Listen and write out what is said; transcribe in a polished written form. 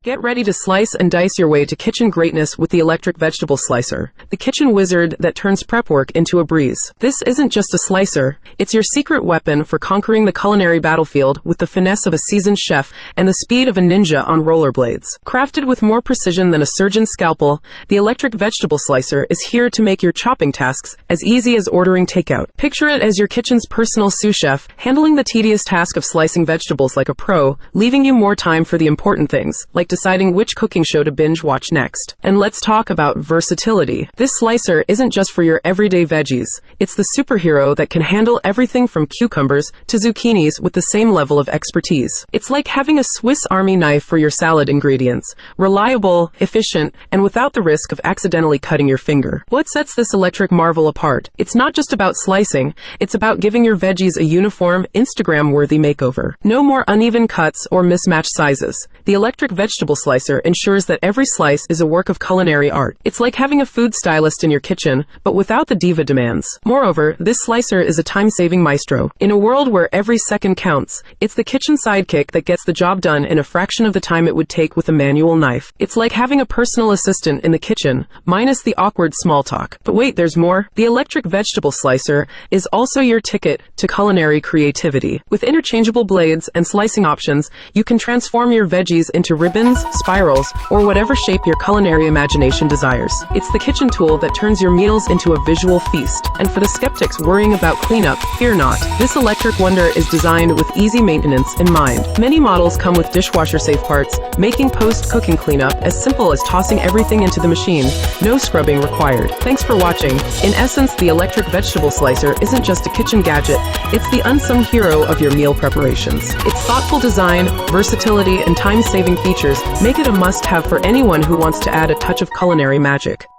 Get ready to slice and dice your way to kitchen greatness with the electric vegetable slicer, the kitchen wizard that turns prep work into a breeze. This isn't just a slicer, it's your secret weapon for conquering the culinary battlefield with the finesse of a seasoned chef and the speed of a ninja on rollerblades. Crafted with more precision than a surgeon's scalpel, the electric vegetable slicer is here to make your chopping tasks as easy as ordering takeout. Picture it as your kitchen's personal sous chef, handling the tedious task of slicing vegetables like a pro, leaving you more time for the important things, like deciding which cooking show to binge watch next. And let's talk about versatility. This slicer isn't just for your everyday veggies. It's the superhero that can handle everything from cucumbers to zucchinis with the same level of expertise. It's like having a Swiss Army knife for your salad ingredients. Reliable, efficient, and without the risk of accidentally cutting your finger. What sets this electric marvel apart? It's not just about slicing, it's about giving your veggies a uniform, Instagram-worthy makeover. No more uneven cuts or mismatched sizes. The electric vegetable slicer ensures that every slice is a work of culinary art. It's like having a food stylist in your kitchen, but without the diva demands. Moreover, this slicer is a time-saving maestro. In a world where every second counts, it's the kitchen sidekick that gets the job done in a fraction of the time it would take with a manual knife. It's like having a personal assistant in the kitchen, minus the awkward small talk. But wait, there's more. The electric vegetable slicer is also your ticket to culinary creativity. With interchangeable blades and slicing options, you can transform your veggies into ribbons, spirals, or whatever shape your culinary imagination desires. It's the kitchen tool that turns your meals into a visual feast. And for the skeptics worrying about cleanup, fear not. This electric wonder is designed with easy maintenance in mind. Many models come with dishwasher-safe parts, making post-cooking cleanup as simple as tossing everything into the machine. No scrubbing required. Thanks for watching. In essence, the electric vegetable slicer isn't just a kitchen gadget, it's the unsung hero of your meal preparations. Its thoughtful design, versatility, and time-saving features make it a must-have for anyone who wants to add a touch of culinary magic.